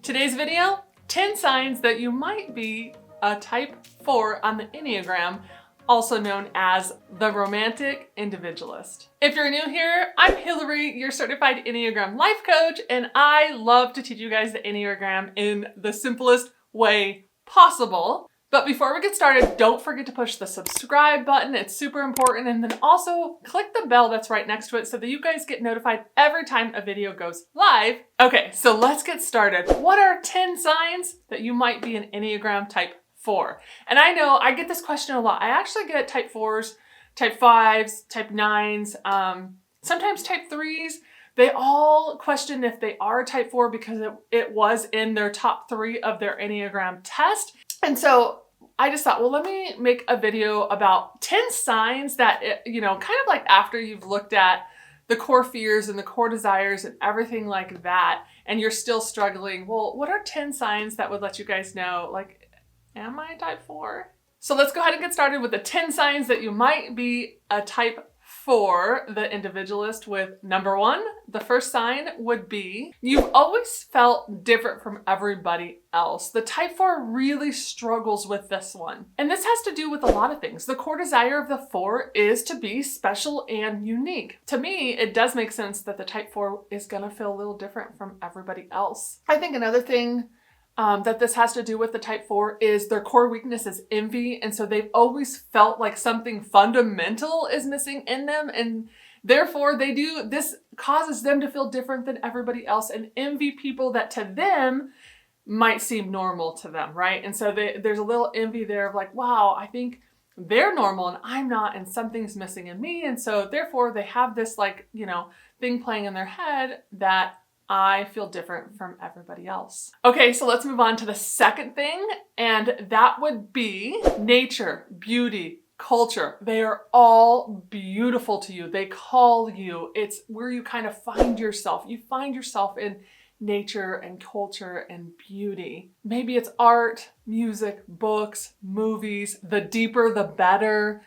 Today's video, 10 signs that you might be a type 4 on the Enneagram, also known as the romantic individualist. If you're new here, I'm Hillary, your certified Enneagram life coach, and I love to teach you guys the Enneagram in the simplest way possible. But before we get started, don't forget to push the subscribe button. It's super important. And then also click the bell that's right next to it so that you guys get notified every time a video goes live. Okay, so let's get started. What are 10 signs that you might be an Enneagram Type 4? And I know I get this question a lot. I actually get Type 4s, Type 5s, Type 9s, sometimes Type 3s. They all question if they are a Type 4 because it was in their top 3 of their Enneagram test. And so I just thought, well, let me make a video about 10 signs that, kind of like after you've looked at the core fears and the core desires and everything like that, and you're still struggling, well, what are 10 signs that would let you guys know, like, am I a Type 4? So let's go ahead and get started with the 10 signs that you might be a Type 4, the individualist, with number 1. The first sign would be you've always felt different from everybody else. The Type 4 really struggles with this one. And this has to do with a lot of things. The core desire of the 4 is to be special and unique. To me, it does make sense that the Type 4 is going to feel a little different from everybody else. I think another thing that this has to do with the Type 4 is their core weakness is envy. And so they've always felt like something fundamental is missing in them. And therefore this causes them to feel different than everybody else and envy people that to them might seem normal to them, right? And so there's a little envy there of like, wow, I think they're normal and I'm not, and something's missing in me. And so therefore they have this thing playing in their head that I feel different from everybody else. Okay, so let's move on to the second thing, and that would be nature, beauty, culture. They are all beautiful to you. They call you. It's where you kind of find yourself. You find yourself in nature and culture and beauty. Maybe it's art, music, books, movies. The deeper, the better.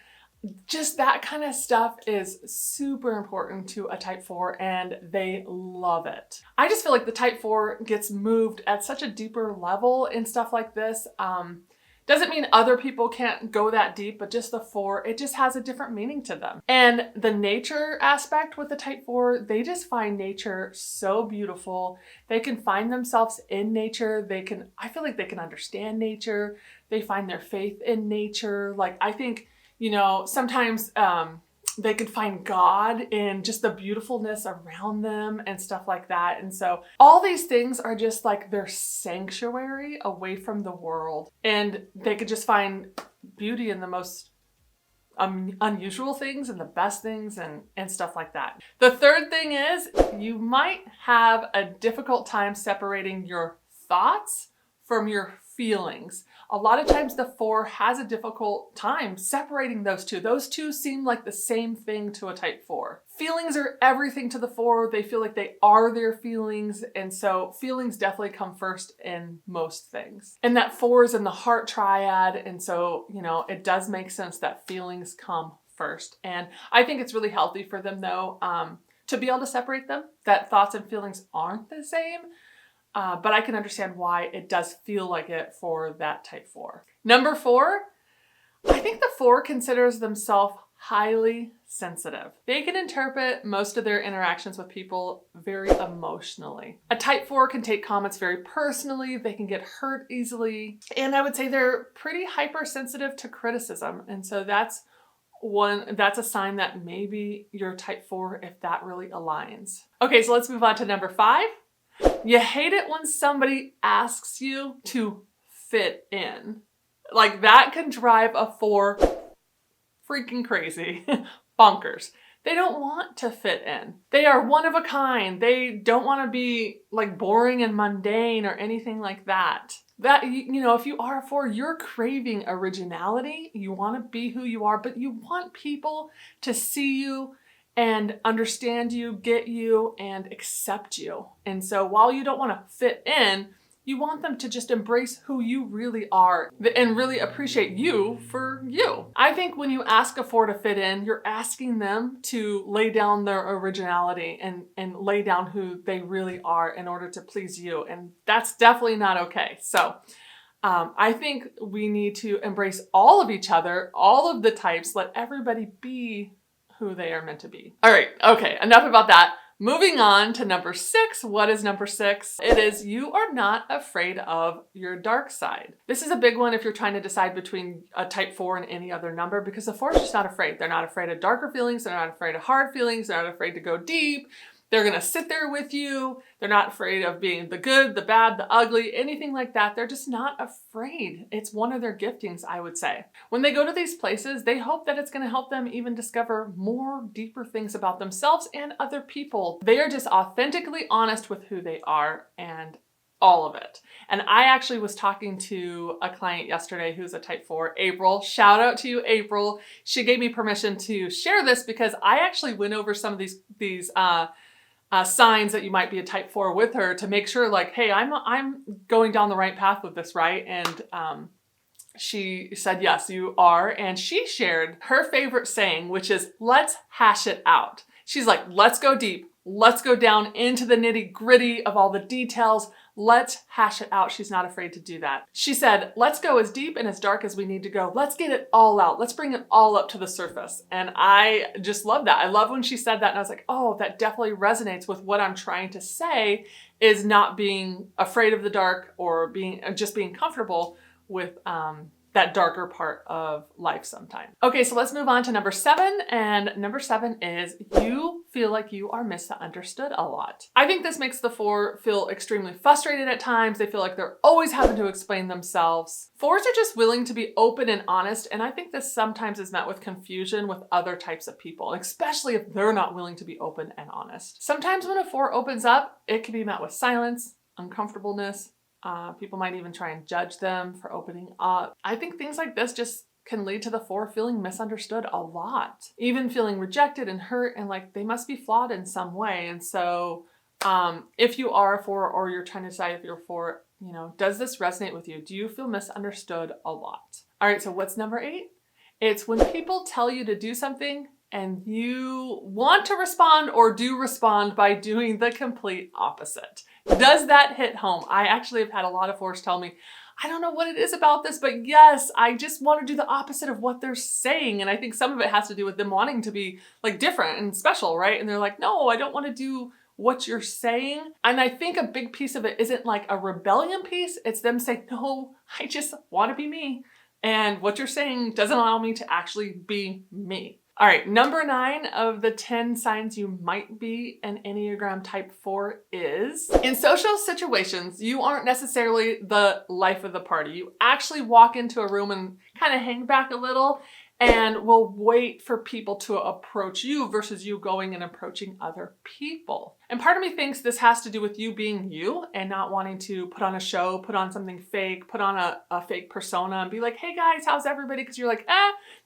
Just that kind of stuff is super important to a Type 4 and they love it. I just feel like the Type 4 gets moved at such a deeper level in stuff like this. Doesn't mean other people can't go that deep, but just the 4, it just has a different meaning to them. And the nature aspect with the Type 4, they just find nature so beautiful. They can find themselves in nature. I feel like they can understand nature. They find their faith in nature. Like, I think sometimes they could find God in just the beautifulness around them and stuff like that. And so all these things are just like their sanctuary away from the world. And they could just find beauty in the most unusual things and the best things and stuff like that. The third thing is you might have a difficult time separating your thoughts from your feelings. A lot of times the 4 has a difficult time separating those two. Those two seem like the same thing to a Type 4. Feelings are everything to the 4. They feel like they are their feelings. And so feelings definitely come first in most things. And that 4 is in the heart triad. And so, it does make sense that feelings come first. And I think it's really healthy for them though, to be able to separate them, that thoughts and feelings aren't the same. But I can understand why it does feel like it for that Type 4. Number 4, I think the 4 considers themselves highly sensitive. They can interpret most of their interactions with people very emotionally. A Type 4 can take comments very personally. They can get hurt easily. And I would say they're pretty hypersensitive to criticism. And so that's a sign that maybe you're Type 4 if that really aligns. Okay, so let's move on to number 5. You hate it when somebody asks you to fit in. Like, that can drive a 4 freaking crazy. Bonkers. They don't want to fit in. They are one of a kind. They don't want to be like boring and mundane or anything like that. That, if you are a 4, you're craving originality. You want to be who you are, but you want people to see you and understand you, get you, and accept you. And so while you don't want to fit in, You want them to just embrace who you really are and really appreciate you for you. I think when you ask a 4 to fit in, you're asking them to lay down their originality and lay down who they really are in order to please you. And that's definitely not okay. So I think we need to embrace all of each other, all of the types, let everybody be who they are meant to be. All right, okay, enough about that. Moving on to number 6. What is number 6? It is you are not afraid of your dark side. This is a big one if you're trying to decide between a type 4 and any other number, because the 4 is just not afraid. They're not afraid of darker feelings. They're not afraid of hard feelings. They're not afraid to go deep. They're going to sit there with you. They're not afraid of being the good, the bad, the ugly, anything like that. They're just not afraid. It's one of their giftings, I would say. When they go to these places, they hope that it's going to help them even discover more deeper things about themselves and other people. They are just authentically honest with who they are and all of it. And I actually was talking to a client yesterday who's a type 4, April. Shout out to you, April. She gave me permission to share this because I actually went over some of these signs that you might be a type 4 with her to make sure, like, hey, I'm going down the right path with this, right? And she said, yes, you are. And she shared her favorite saying, which is, let's hash it out. She's like, let's go deep. Let's go down into the nitty gritty of all the details. Let's hash it out. She's not afraid to do that. She said, let's go as deep and as dark as we need to go. Let's get it all out. Let's bring it all up to the surface. And I just love that. I love when she said that. And I was like, oh, that definitely resonates with what I'm trying to say, is not being afraid of the dark or just being comfortable with that darker part of life sometimes. Okay, so let's move on to number 7. And number 7 is you feel like you are misunderstood a lot. I think this makes the 4 feel extremely frustrated at times. They feel like they're always having to explain themselves. 4s are just willing to be open and honest. And I think this sometimes is met with confusion with other types of people, especially if they're not willing to be open and honest. Sometimes when a 4 opens up, it can be met with silence, uncomfortableness. People might even try and judge them for opening up. I think things like this just can lead to the 4 feeling misunderstood a lot, even feeling rejected and hurt and like they must be flawed in some way. And so if you are a 4 or you're trying to decide if you're a 4, does this resonate with you? Do you feel misunderstood a lot? All right, so what's number 8? It's when people tell you to do something and you want to respond or do respond by doing the complete opposite. Does that hit home? I actually have had a lot of 4s tell me, I don't know what it is about this, but yes, I just want to do the opposite of what they're saying. And I think some of it has to do with them wanting to be like different and special, right? And they're like, no, I don't want to do what you're saying. And I think a big piece of it isn't like a rebellion piece. It's them saying, no, I just want to be me. And what you're saying doesn't allow me to actually be me. All right, number 9 of the 10 signs you might be an Enneagram Type 4 is, in social situations, you aren't necessarily the life of the party. You actually walk into a room and kind of hang back a little and will wait for people to approach you versus you going and approaching other people. And part of me thinks this has to do with you being you and not wanting to put on a show, put on something fake, put on a fake persona and be like, hey guys, how's everybody? Because you're like,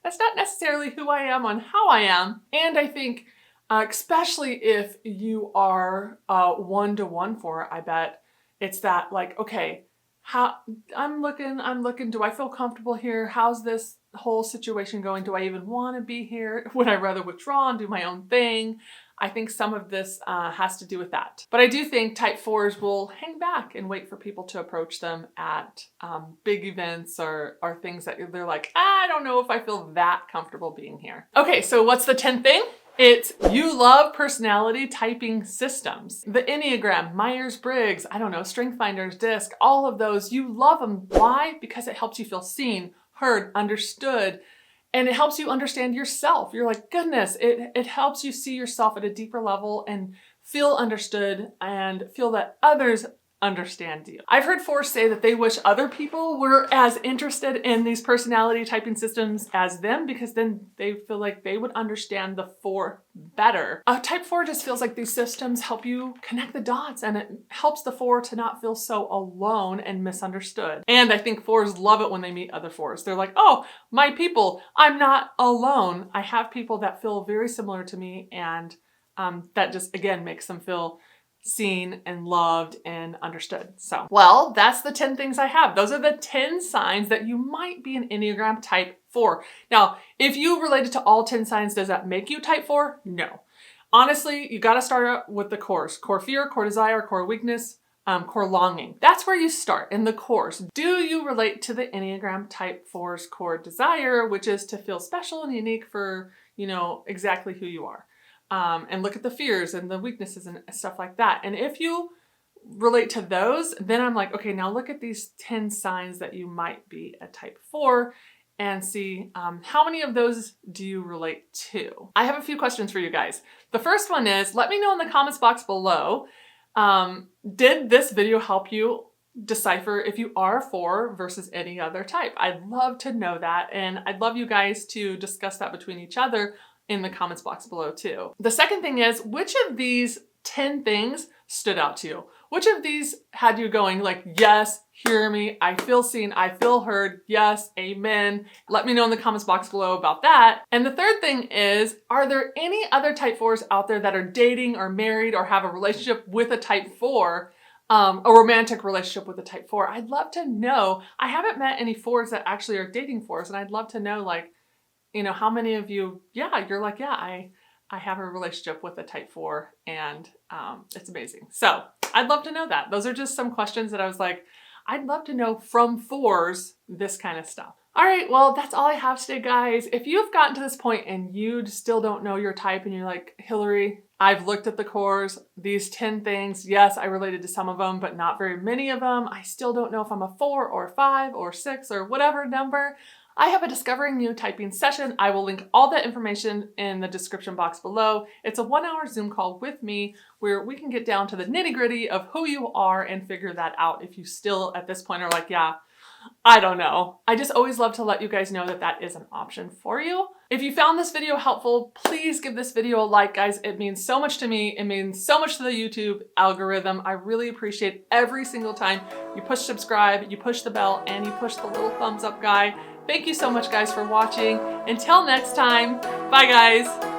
that's not necessarily who I am on how I am. And I think, especially if you are 1-to-1 4, I bet it's that like, okay, I'm looking, do I feel comfortable here? How's this whole situation going? Do I even want to be here? Would I rather withdraw and do my own thing? I think some of this has to do with that. But I do think type 4s will hang back and wait for people to approach them at big events or things that they're like, I don't know if I feel that comfortable being here. Okay, so what's the 10th thing? It's you love personality typing systems. The Enneagram, Myers-Briggs, Strength Finders, DISC, all of those, you love them. Why? Because it helps you feel seen, heard, understood, and it helps you understand yourself. You're like, goodness, it helps you see yourself at a deeper level and feel understood and feel that others understand you. I've heard 4s say that they wish other people were as interested in these personality typing systems as them because then they feel like they would understand the 4 better. Type 4 just feels like these systems help you connect the dots and it helps the 4 to not feel so alone and misunderstood. And I think 4s love it when they meet other 4s. They're like, oh, my people, I'm not alone. I have people that feel very similar to me and that just, again, makes them feel seen and loved and understood. So, well, that's the 10 things I have. Those are the 10 signs that you might be an Enneagram Type 4. Now, if you related to all 10 signs, does that make you Type 4? No. Honestly, you got to start out with the cores. Core fear, core desire, core weakness, core longing. That's where you start in the cores. Do you relate to the Enneagram Type 4's core desire, which is to feel special and unique for, exactly who you are? And look at the fears and the weaknesses and stuff like that. And if you relate to those, then I'm like, okay, now look at these 10 signs that you might be a Type 4 and see how many of those do you relate to. I have a few questions for you guys. The first one is, let me know in the comments box below, did this video help you decipher if you are a 4 versus any other type? I'd love to know that, and I'd love you guys to discuss that between each other in the comments box below too. The second thing is, which of these 10 things stood out to you? Which of these had you going like, yes, hear me, I feel seen, I feel heard, yes, amen. Let me know in the comments box below about that. And the third thing is, are there any other Type 4s out there that are dating or married or have a relationship with a Type 4, a romantic relationship with a Type 4? I'd love to know. I haven't met any 4s that actually are dating 4s, and I'd love to know, like, how many of you, you're like, I have a relationship with a Type 4 and it's amazing. So I'd love to know that. Those are just some questions that I was like, I'd love to know from 4s, this kind of stuff. All right, well, that's all I have today, guys. If you've gotten to this point and you still don't know your type and you're like, Hillary, I've looked at the cores, these 10 things, yes, I related to some of them, but not very many of them. I still don't know if I'm a 4 or 5 or 6 or whatever number. I have a Discovering You typing session. I will link all that information in the description box below. It's a 1-hour Zoom call with me where we can get down to the nitty-gritty of who you are and figure that out if you still at this point are like, I don't know. I just always love to let you guys know that that is an option for you. If you found this video helpful, please give this video a like, guys. It means so much to me. It means so much to the YouTube algorithm. I really appreciate every single time you push subscribe, you push the bell, and you push the little thumbs up guy. Thank you so much, guys, for watching. Until next time, bye, guys.